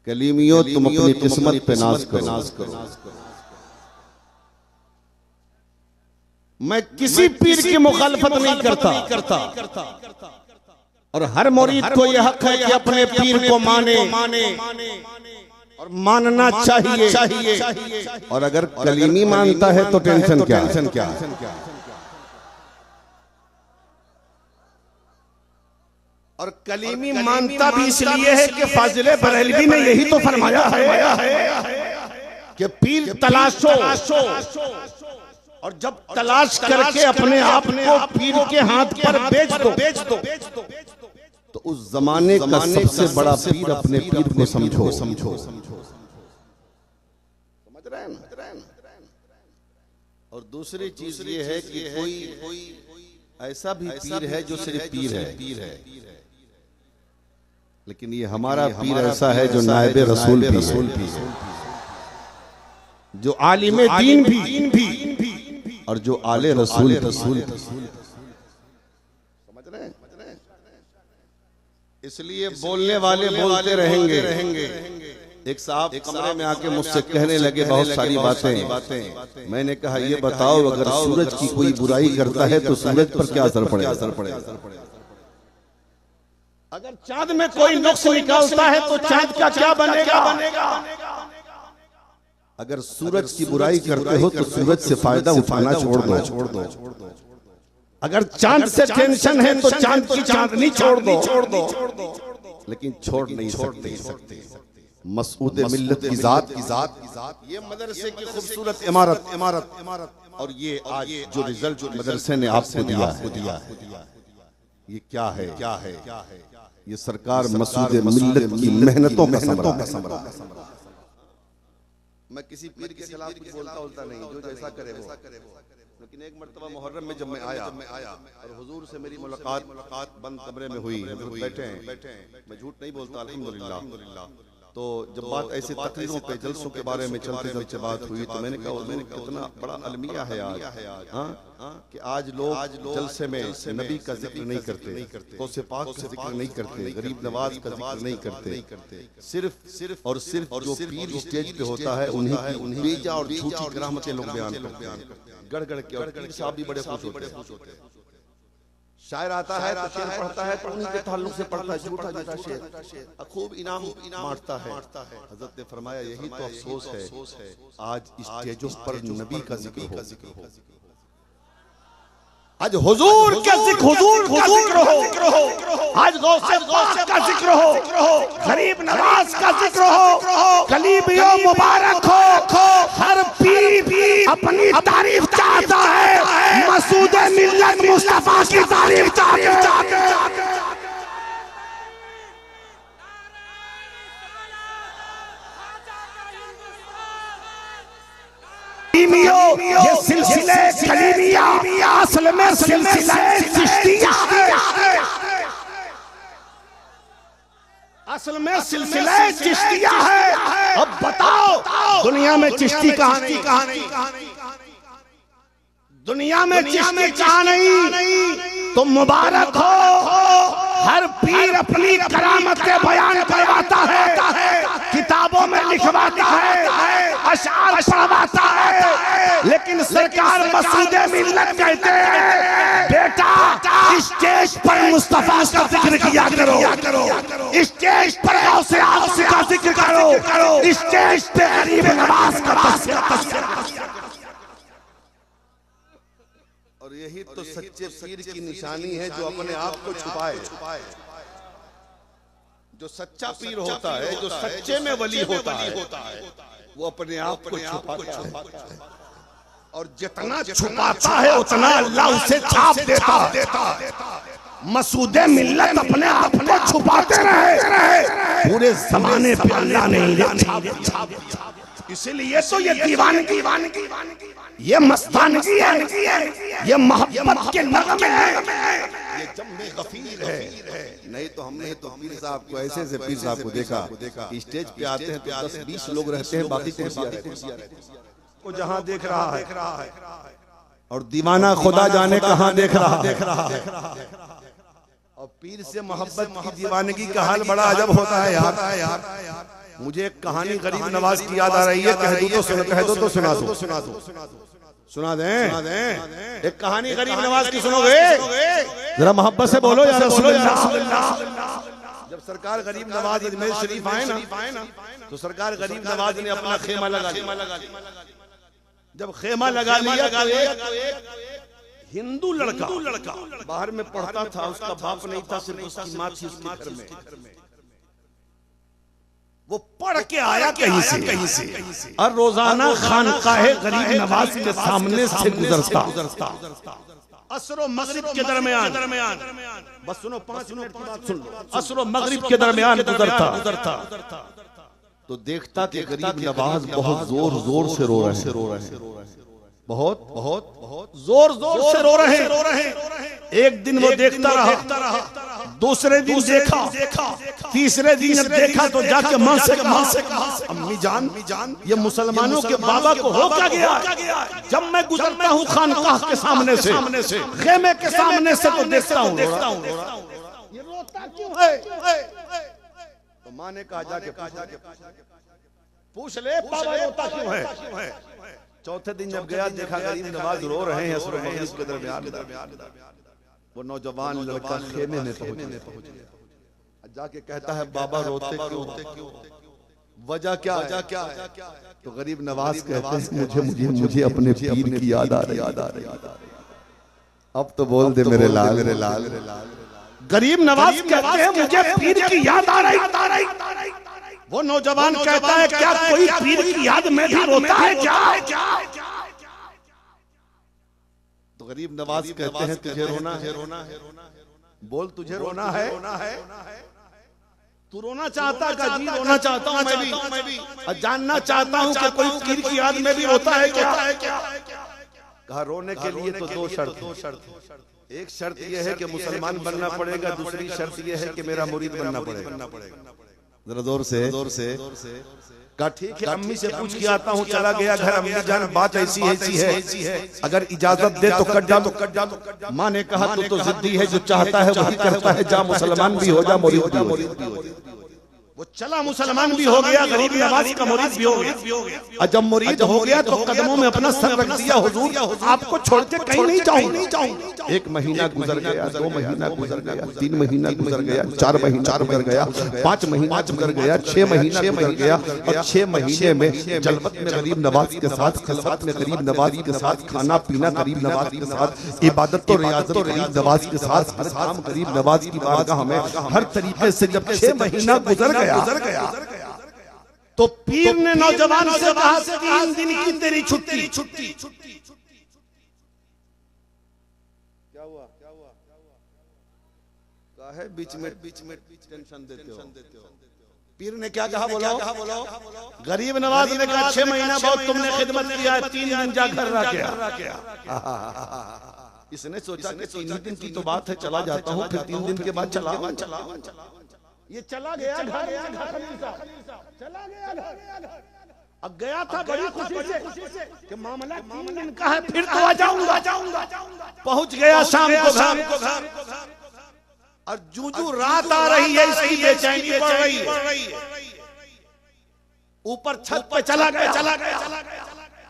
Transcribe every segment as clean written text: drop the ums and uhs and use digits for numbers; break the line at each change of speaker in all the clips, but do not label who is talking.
कलीमियों तुम अपनी किस्मत पे नाज करो। मैं किसी पीर की मुखालफत नहीं करता और हर मुरीद को यह हक है कि अपने पीर को माने और मानना चाहिए। और अगर कलीमी मानता है तो टेंशन क्या। और कलीमी मानता भी इसलिए है कि फाजिले बरेलवी ने यही तो फरमाया है कि पीर तलाशो, और जब तलाश करके अपने आप को पीर के हाथ पर बेच दो तो उस जमाने का सबसे बड़ा पीर अपने पीर को समझो। समझ रहे हैं ना। और दूसरी चीज ये है कि कोई ऐसा भी पीर है जो सिर्फ पीर है, लेकिन ये हमारा पीर ऐसा है जो नायबे रसूल भी, जो आलिमे दीन भी और जो आले रसूल। समझ रहे हैं। इसलिए बोलने वाले बोलते रहेंगे। एक साहब कमरे में आके मुझसे कहने लगे बहुत सारी बातें। मैंने कहा ये बताओ, अगर सूरज की कोई बुराई करता है तो सूरज पर क्या असर पड़ेगा? अगर चांद में कोई नुक्स निकालता है तो चांद का क्या बनेगा? अगर सूरज की बुराई करते हो तो सूरज से फायदा उठाना छोड़ दो। अगर चांद से टेंशन है तो चांद की चांदनी छोड़ दो। लेकिन छोड़ नहीं सकते मसऊद मिल्लत की जात, ये मदरसे की खूबसूरत इमारत और ये आज जो रिजल्ट मदरसे ने आपको दिया है, ये क्या है? ये सरकार मसूद मिल्लत की मेहनतों का समरा। मैं किसी पीर के खिलाफ कुछ बोलता नहीं, जो जैसा करे वो। लेकिन एक मर्तबा मुहर्रम में जब मैं आया और हुजूर से मेरी मुलाकात बंद कमरे में हुई, बैठे हैं, मैं झूठ नहीं बोलता अल्हम्दुलिल्लाह। तो जब बात ऐसे तकरीरों पे जलसों के बारे में चलते बात हुई तो मैंने कहा हुजूर कितना बड़ा अलमिया है आज, कि आज लोग जलसे में नबी का जिक्र नहीं करते, गौसे पाक का जिक्र नहीं करते, गरीब नवाज का जिक्र नहीं करते। सिर्फ और सिर्फ जो पीर स्टेज पे होता है उन्हीं बेजा और झूठी करामतें लोग बयान करते हैं गड़ के। और पीर साहब भी बड़े खुश होते हैं। शायर आता है तो शेर पढ़ता है तो उन्हीं के ताल्लुक से पढ़ता है, झूठा शेर खूब इनाम बांटता है। हजरत ने फरमाया यही तो अफसोस है आज स्टेजों पर नबी का जिक्र हो, आज हुजूर का जिक्र हो, आज गौसे पाक का जिक्र हो, गरीब नवाज का जिक्र हो, कलीबियों मुबारक हो। हर पीर अपनी तारीफ चाहता है, मसूद मिल्लत मुस्तफा की तारीफ चाहते हैं। ये सिलसिले कलीमिया असल में सिलसिला चिश्तिया है, असल में सिलसिला चिश्तिया है। अब बताओ दुनिया में चिश्ती कहाँ नहीं? दुनिया में चिश्ती कहाँ नहीं? तो मुबारक हो, हर पीर अपनी करामतें बयान करवाता है, किताबों में लिखवाता है, अशआर पढ़वाता है। लेकिन सरकार मसूद मिल्लत कहते हैं बेटा स्टेज पर मुस्तफा का जिक्र किया करो, स्टेज पर गौसे आज़म का जिक्र करो, स्टेज पे गरीब नवाज का तज़किरा। और यही तो सच्चे पीर की निशानी है जो अपने आप को छुपाए। जो सच्चा पीर होता है, जो सच्चे में वली होता है, वो अपने आप को छुपाता है। और जितना छुपाता है उतना अल्लाह उसे छाप देता है। मसूद मिल्लत अपने आप को छुपाते रहे, पूरे जमाने पे अल्लाह ने छाप। इसीलिए तो ये दीवानगी, ये मस्तानगी है, ये मोहब्बत के नगमे हैं, ये जम्मे गफीर है। नहीं तो हमने तो पीर साहब को ऐसे पीर साहब को देखा स्टेज पे आते हैं तो 10-20 लोग रहते हैं, बाकी कुर्सियां को जहां देख रहा है और दीवाना खुदा जाने कहां देख रहा है। और पीर से मोहब्बत की दीवानगी का हाल बड़ा अजब होता है यार। मुझे एक कहानी गरीब नवाज की याद आ रही है, कह दो तो सुना दो, सुना दें। एक कहानी गरीब नवाज की सुनोगे? जरा मोहब्बत से बोलो या रसूल अल्लाह। जब सरकार गरीब नवाज अजमेर शरीफ आए ना, तो सरकार गरीब नवाज ने अपना खेमा लगा लिया। जब खेमा लगा लिया तो एक हिंदू लड़का बाहर में पढ़ता था, उसका बाप नहीं था, सिर्फ उसकी माँ थी उसके घर में। वो पढ़ के आया कहीं से और रोजाना खानकाहे गरीब नवाज के सामने से गुजरता। असरो मगरिब के दरमियान, बस सुनो 5 मिनट की बात सुन लो, असरो मगरिब के दरमियान गुजरता तो देखता कि गरीब नवाज बहुत जोर से रो रहे हैं, बहुत जोर से रो रहे हैं। एक दिन वो देखता रहा, दूसरे दिन देखा, तीसरे दिन जब देखा तो जाके माँ से कहा, अम्मी जान ये मुसलमानों के बाबा को हो क्या गया? जब मैं गुजरता हूँ खानकाह के सामने से, खेमे के सामने से तो देखता हूँ ये रोता क्यों है? तो माँ ने कहा जाके पूछ ले बाबा रोता क्यों है। चौथे दिन जब गया देखा गरीब नवाज रो रहे हैं असर मगरिब के दरमियान। वो नौजवान लड़का खेमे में पहुंच गया, जाके कहता है बाबा रोते क्यों? वजह क्या है? तो गरीब नवाज कहते हैं मुझे अपने पीर की याद आ रही। अब तो बोल दे मेरे लाल। गरीब नवाज कहते हैं मुझे पीर की याद आ रही। वो नौजवान कहता है क्या कोई पीर की याद में भी रोता है क्या? तो गरीब नवाज कहते हैं तुझे रोना है? बोल तुझे रोना है? तू रोना चाहता का? जी रोना चाहता हूँ मैं भी, और जानना चाहता हूँ कि कोई पीर की याद में भी रोता है क्या? कहा रोने के लिए तो 2 शर्त। एक शर्त यह है कि मुसलमान बनना पड़ेगा, दूसरी शर्त यह है कि मेरा मुरीद बनना पड़ेगा। जरा जोर से कहा ठीक है, अम्मी से पूछ के आता हूँ। चला गया घर, अम्मी जान बात ऐसी है, अगर इजाजत दे तो कट जा। माँ ने कहा तो जिद्दी है, जो चाहता है वही करता है, जा मुसलमान भी हो जा, मुरीद भी हो जा। वो चला मुसलमान भी हो गया, गरीब नवाज का मुरीद भी हो गया। और जब मुरीद हो गया तो कदमों में अपना सर रख दिया, हुजूर आपको छोड़ के कहीं नहीं जाऊंगा। 1 महीना गुजर गया, 2 महीना गुजर गया, 3 महीना गुजर गया, 4 महीना गुजर गया, 5 महीना गुजर गया, 6 महीना गुजर गया। और 6 महीने में जलवत में गरीब नवाज के साथ, खलवत में गरीब नवाज के साथ, खाना पीना गरीब नवाज के साथ, इबादत और रियाजत गरीब नवाज के साथ, हर काम गरीब नवाज की बारगाह में, हर तरीके से जब 6 महीना गुजर गया तो पीर ने नौजवान से कहा 3 दिन की तेरी छुट्टी। क्या हुआ? काहे बीच में टेंशन देते हो? पीर ने क्या कहा बोलो? गरीब नवाज ने कहा 6 महीना बहुत तुमने खिदमत किया है, 3 दिन जा घर रह गया। इसने सोचा कि 3 दिन की तो बात है, चला जाता हूँ, फिर 3 दिन के बाद चला। ये चला गया घर, चला गया घर। अब गया था बड़ी खुशी से कि मामला 3 दिन का है, फिर तो आ जाऊंगा। पहुंच गया शाम को घर, और जूजू रात आ रही है, इसकी बेचैनी बढ़ रही है। ऊपर छत पे चला गया।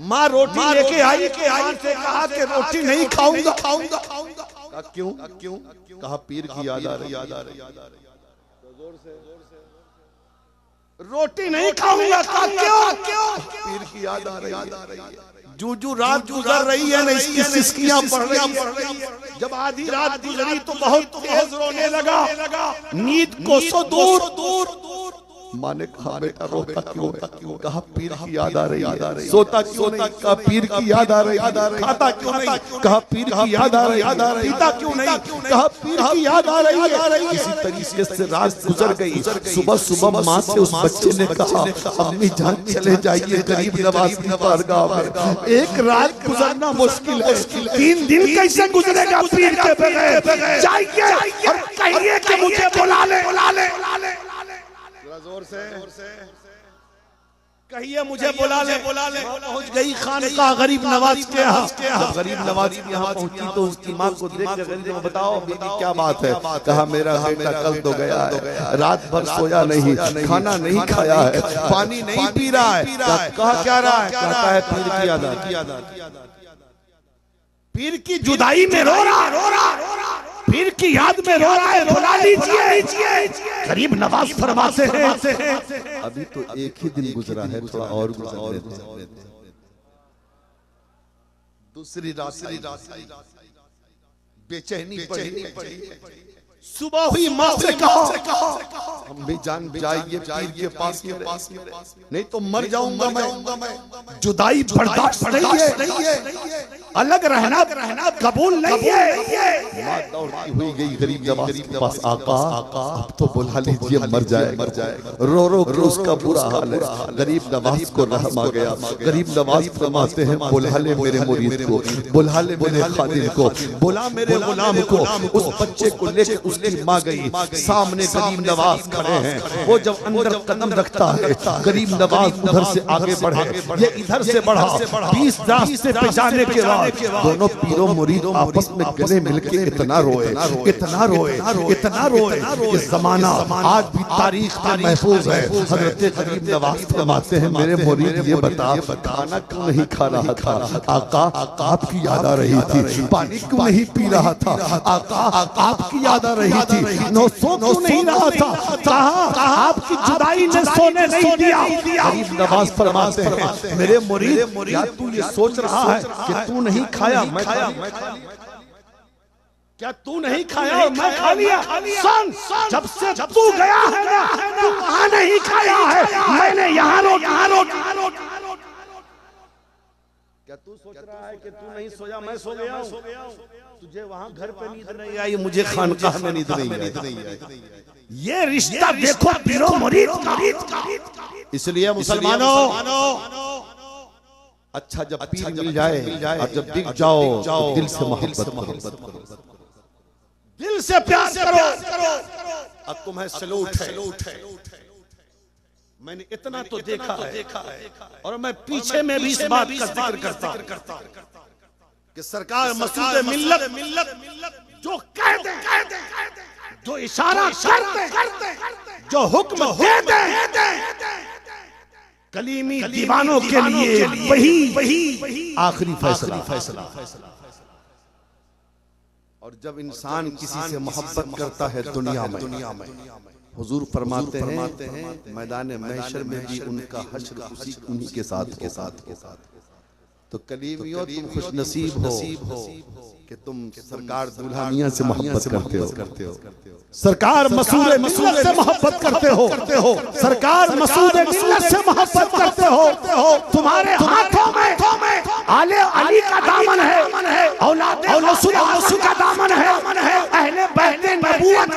माँ रोटी लेके आई से कहा कि रोटी नहीं खाऊंगा। क्यों? कहा पीर की याद आ रही। रोटी नहीं खाऊंगा। क्यों? पीर की याद आ रही है। जूजू रात गुजर रही है ना, इसकी सिसकियां पड़ रही है। जब आधी रात गुजरी तो बहुत तेज रोने लगा, नींद को सो दूर। माँ ने कहा बेटा रोता क्यों? कहा पीर की याद आ रही। सोता क्यों नहीं? कहा पीर की याद आ रही। खाता क्यों नहीं? कहा पीर की याद आ रही। पीता क्यों नहीं? कहा पीर की याद आ रही। इसी तरीके से रात गुजर गई। सुबह माँ से उस बच्चे ने कहा अम्मी जान चले जाइए गरीब नवाज की बारगाह में, एक रात गुजरना मुश्किल है, 3 दिन कैसे गुजरेगा पीर के बगैर? जाइए और कहिए कि मुझे बुला ले। जोर से
कहिए मुझे बुला ले पहुंच गई खानकाह गरीब नवाज के यहाँ।
जब गरीब नवाज के यहाँ पहुंची तो उसकी माँ को देख कर गरीब ने बताओ बीबी क्या बात है। कहा मेरा बेटा कल तो गया है, रात भर सोया नहीं, खाना नहीं खाया है, पानी नहीं पी रहा है। कहा क्या रहा है? कहता है पीर की याद,
पीर की जुदाई में रो रहा, पीर की याद में रो रहा है, बुला लीजिए। गरीब नवाज फरमाते हैं
अभी तो एक ही दिन गुजरा है, थोड़ा और गुजरने दो। दूसरी रात बेचैनी पड़ी।
सुबह हुई माँ से कहा
हम भी जान जाइए पीर के पास नहीं तो मर जाऊंगा मैं।
जुदाई बर्दाश्त नहीं है, अलग रहना कबूल नहीं है।
माँ दौड़ती हुई गई गरीब नवाज के पास। आका अब तो बुला लीजिए, मर जाए। रो के उसका बुरा हाल है। गरीब नवाज को रहम आ गया। गरीब नवाज फरमाते हैं बुला ले मेरे मुरीद को, बुला ले मेरे खादिम को, बुला मेरे गुलाम को। उस बच्चे को लेकर उसकी माँ गई। सामने गरीब नवाज खड़े हैं। वो जब अंदर कदम रखता है, गरीब नवाज उधर से आगे बढ़े, ये इधर से बढ़ा। 20 रास्ते पे जाने के बाद दोनों पीरों मुरीद आपस में गले मिलके इतना रोए। ये जमाना आज भी तारीख में महफूज है। हजरत गरीब नवाज फरमाते हैं मेरे मुरीद ये बता खाना क्यों नहीं खा रहा था? आका आपकी याद आ रही थी। पानी क्यों नहीं पी रहा था? आका आपकी याद आ रही थी। सो क्यों नहीं रहा था? कहा आपकी जुदाई ने सोने नहीं दिया। गरीब नवाज फरमाते हैं मेरे मुरीद क्या तू ये सोच रहा है कि तू नहीं खाया मैं खाया?
क्या तू नहीं खाया मैं खा लिया? सुन, जब से तू गया है ना, तू वहां नहीं खाया है, मैंने यहाँ रोक।
क्या तू सोच रहा है कि तू नहीं सोया मैं सो गया हूँ? तुझे वहाँ घर पे नींद नहीं आई, मुझे खानकाह में नींद नहीं आई।
ये रिश्ता देखो पीरो मुरीद का।
इसलिए मुसलमानों अच्छा जब पीर मिल जाए और जब दिख जाओ तो दिल से मोहब्बत करो,
दिल से प्यार करो।
अब तुम्हें सलूट है। मैंने इतना तो देखा है और मैं पीछे में भी इस बात का जिक्र करता कि सरकार मसूद मिल्लत
जो कह दे, जो इशारा करते, जो हुक्म दे, कलीमी दीवानों के लिए वही
आखिरी फैसला। और जब इंसान किसी से मोहब्बत करता है दुनिया में, हुजूर फरमाते हैं मैदान महशर में भी उनका हश्र उन्हीं के साथ। तो कलीमियों तुम खुश नसीब हो कि तुम सरकार दुल्हा मियां से मोहब्बत करते हो।
सरकार मसूद मिल्लत से मोहब्बत करते हो। सरकार मसूद मिल्लत से मोहब्बत करते हो। तुम्हारे हाथों में आले अली का दामन है, औलाद रसूल का दामन है, अहले बैत नबूवत